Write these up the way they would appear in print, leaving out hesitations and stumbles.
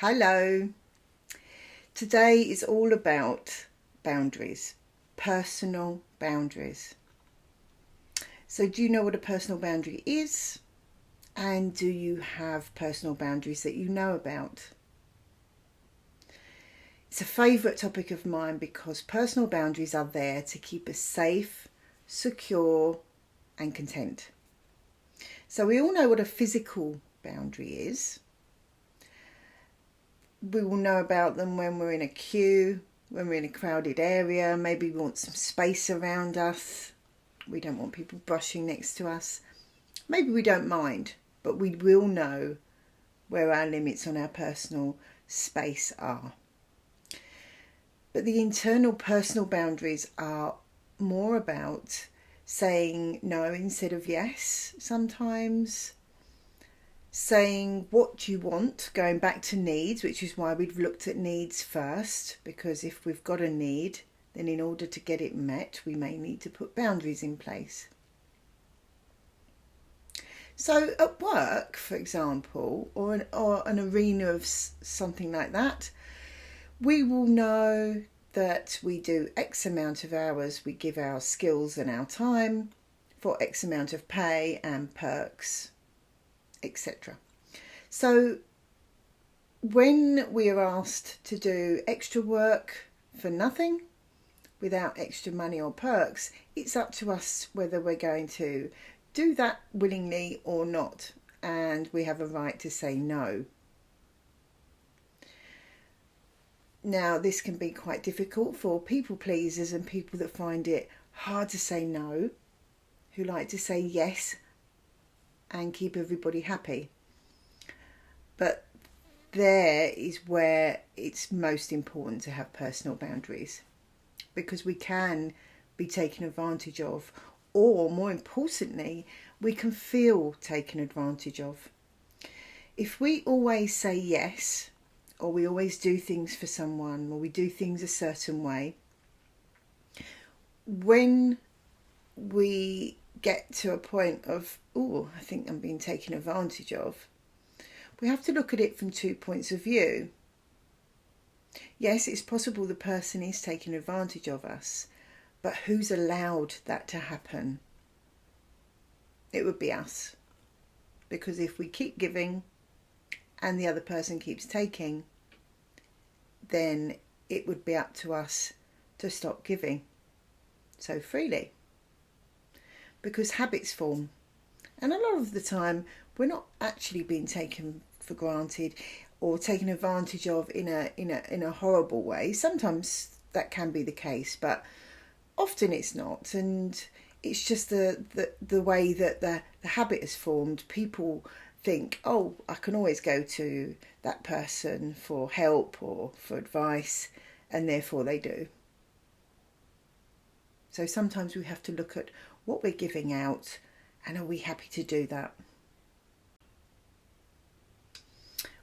Hello. Today is all about boundaries, personal boundaries. So do you know what a personal boundary is? And do you have personal boundaries that you know about? It's a favourite topic of mine because personal boundaries are there to keep us safe, secure and content. So we all know what a physical boundary is. We will know about them when we're in a queue, when we're in a crowded area. Maybe we want some space around us. We don't want people brushing next to us. Maybe we don't mind, but we will know where our limits on our personal space are. But the internal personal boundaries are more about saying no instead of yes sometimes. Saying what you want, going back to needs, which is why we've looked at needs first, because if we've got a need, then in order to get it met, we may need to put boundaries in place. So at work, for example, or an arena of something like that, we will know that we do X amount of hours, we give our skills and our time for X amount of pay and perks, etc. So when we are asked to do extra work for nothing, without extra money or perks, it's up to us whether we're going to do that willingly or not, and we have a right to say no. Now, this can be quite difficult for people pleasers and people that find it hard to say no, who like to say yes and keep everybody happy. But there is where it's most important to have personal boundaries, because we can be taken advantage of, or more importantly, we can feel taken advantage of. If we always say yes, or we always do things for someone, or we do things a certain way, when we get to a point of, oh, I think I'm being taken advantage of, we have to look at it from 2 points of view. Yes, it's possible the person is taking advantage of us, but who's allowed that to happen? It would be us. Because if we keep giving and the other person keeps taking, then it would be up to us to stop giving so freely. Because habits form, and a lot of the time we're not actually being taken for granted or taken advantage of in a horrible way. Sometimes that can be the case, but often it's not, and it's just the way that the habit is formed. People think, oh, I can always go to that person for help or for advice, and therefore they do. So sometimes we have to look at what we're giving out, and are we happy to do that?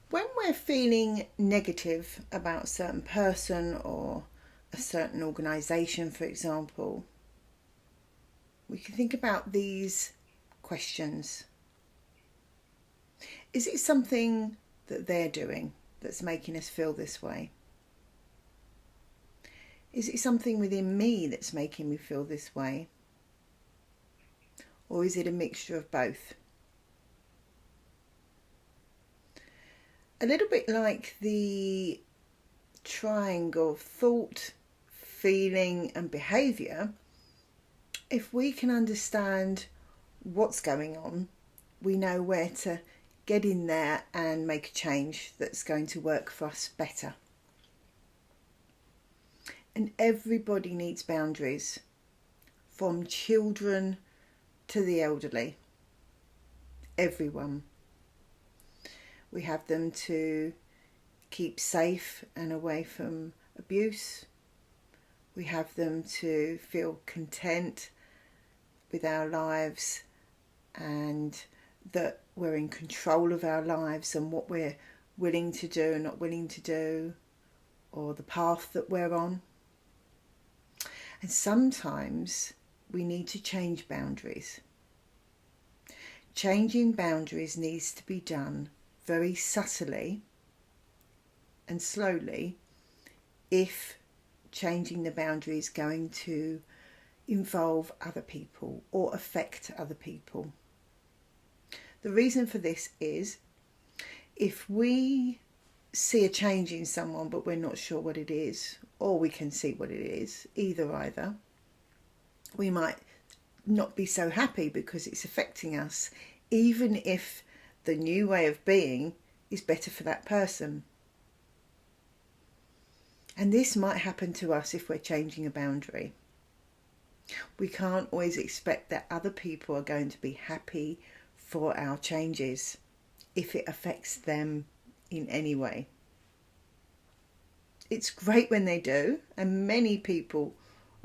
When we're feeling negative about a certain person or a certain organisation, for example, we can think about these questions. Is it something that they're doing that's making us feel this way? Is it something within me that's making me feel this way? Or is it a mixture of both? A little bit like the triangle of thought, feeling and behaviour, if we can understand what's going on, we know where to get in there and make a change that's going to work for us better. And everybody needs boundaries, from children to the elderly. Everyone. We have them to keep safe and away from abuse. We have them to feel content with our lives, and that we're in control of our lives and what we're willing to do and not willing to do, or the path that we're on. And sometimes we need to change boundaries. Changing boundaries needs to be done very subtly and slowly if changing the boundary is going to involve other people or affect other people. The reason for this is if we see a change in someone but we're not sure what it is, or we can see what it is, either, we might not be so happy because it's affecting us, even if the new way of being is better for that person. And this might happen to us if we're changing a boundary. We can't always expect that other people are going to be happy for our changes if it affects them in any way. It's great when they do, and many people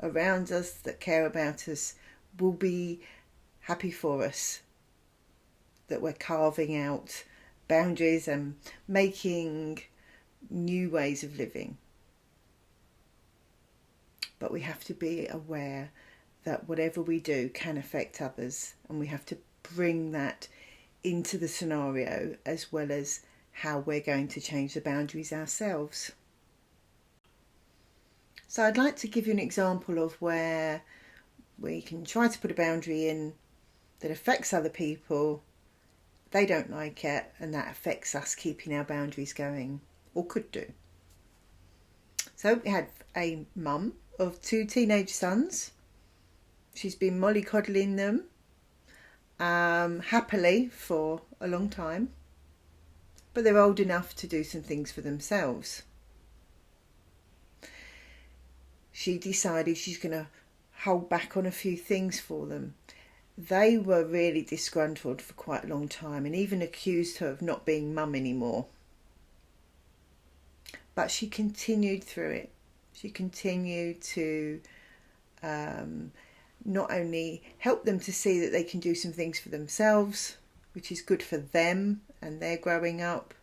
around us that care about us will be happy for us that we're carving out boundaries and making new ways of living. But we have to be aware that whatever we do can affect others, and we have to bring that into the scenario as well as how we're going to change the boundaries ourselves. So I'd like to give you an example of where we can try to put a boundary in that affects other people, they don't like it, and that affects us keeping our boundaries going, or could do. So we had a mum of 2 teenage sons. She's been mollycoddling them happily for a long time, but they're old enough to do some things for themselves. She decided she's going to hold back on a few things for them. They were really disgruntled for quite a long time and even accused her of not being mum anymore. But she continued through it. She continued to not only help them to see that they can do some things for themselves, which is good for them and their growing up,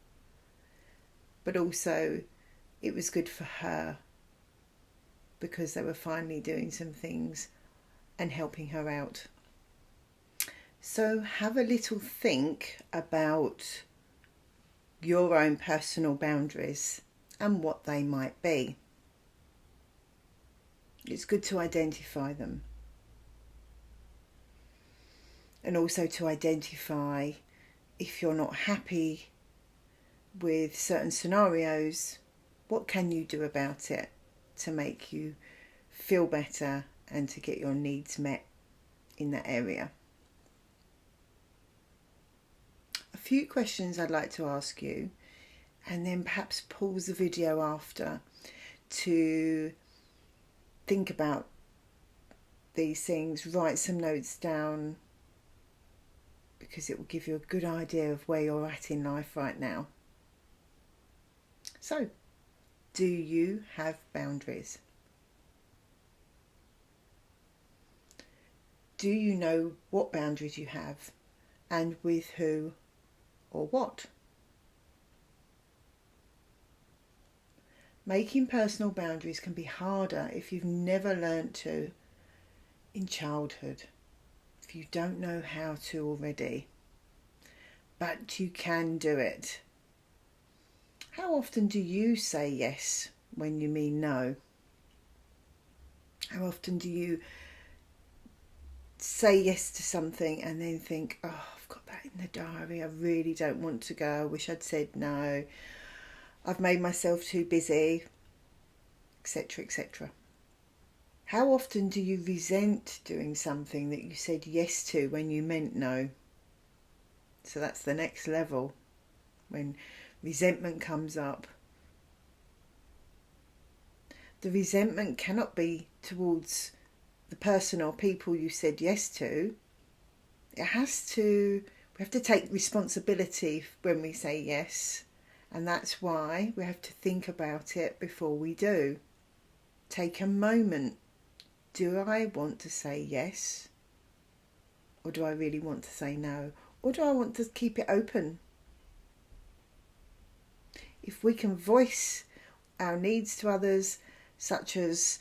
but also it was good for her because they were finally doing some things and helping her out. So have a little think about your own personal boundaries and what they might be. It's good to identify them. And also to identify if you're not happy with certain scenarios, what can you do about it to make you feel better and to get your needs met in that area. A few questions I'd like to ask you, and then perhaps pause the video after to think about these things, write some notes down, because it will give you a good idea of where you're at in life right now. So, do you have boundaries? Do you know what boundaries you have and with who or what? Making personal boundaries can be harder if you've never learnt to in childhood, if you don't know how to already, but you can do it. How often do you say yes when you mean no? How often do you say yes to something and then think, oh, I've got that in the diary, I really don't want to go, I wish I'd said no, I've made myself too busy, etc., etc. How often do you resent doing something that you said yes to when you meant no? So that's the next level, when resentment comes up. The resentment cannot be towards the person or people you said yes to. We have to take responsibility when we say yes, and that's why we have to think about it before we do. Take a moment. Do I want to say yes? Or do I really want to say no? Or do I want to keep it open? If we can voice our needs to others, such as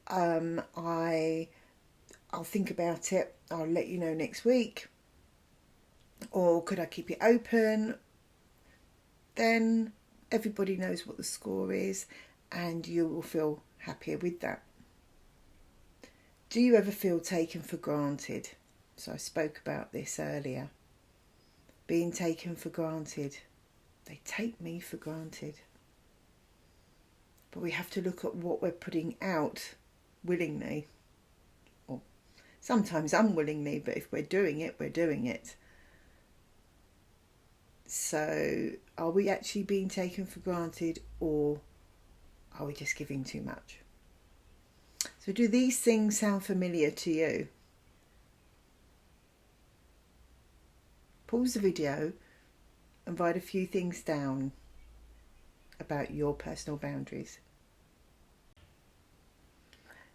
I'll think about it, I'll let you know next week, or could I keep it open, then everybody knows what the score is, and you will feel happier with that. Do you ever feel taken for granted? So I spoke about this earlier. Being taken for granted. They take me for granted. But we have to look at what we're putting out willingly. Or sometimes unwillingly, but if we're doing it, we're doing it. So are we actually being taken for granted, or are we just giving too much? So do these things sound familiar to you? Pause the video and write a few things down about your personal boundaries.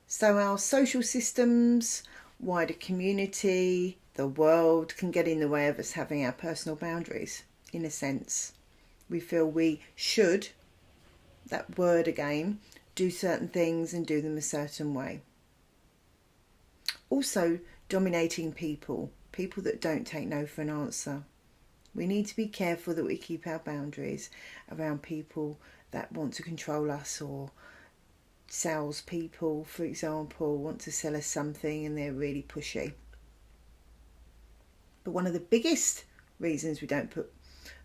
So our social systems, wider community, the world can get in the way of us having our personal boundaries, in a sense. We feel we should, that word again, do certain things and do them a certain way. Also, dominating people that don't take no for an answer. We need to be careful that we keep our boundaries around people that want to control us, or salespeople, for example, want to sell us something and they're really pushy. But one of the biggest reasons we don't put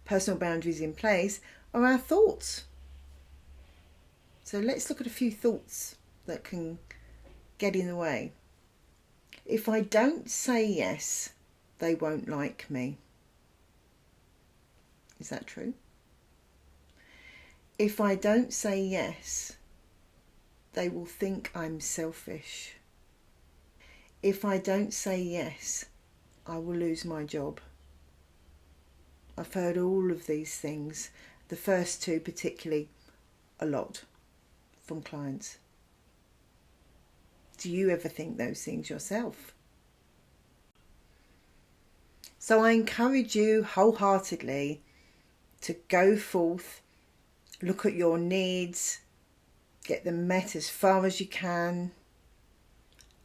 personal boundaries in place are our thoughts. So let's look at a few thoughts that can get in the way. If I don't say yes, they won't like me. Is that true? If I don't say yes, they will think I'm selfish. If I don't say yes, I will lose my job. I've heard all of these things, the first two particularly, a lot from clients. Do you ever think those things yourself? So I encourage you wholeheartedly to go forth, look at your needs, get them met as far as you can,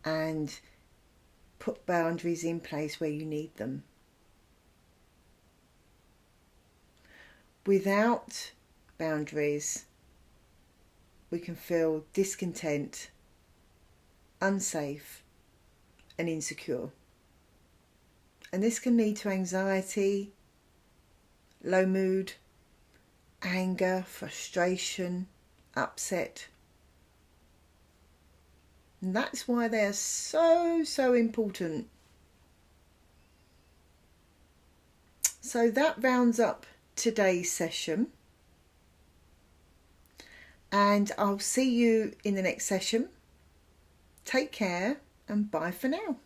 and put boundaries in place where you need them. Without boundaries, we can feel discontent, unsafe, and insecure. And this can lead to anxiety, low mood, anger, frustration, upset. And that's why they are so important. So that rounds up today's session. And I'll see you in the next session. Take care and bye for now.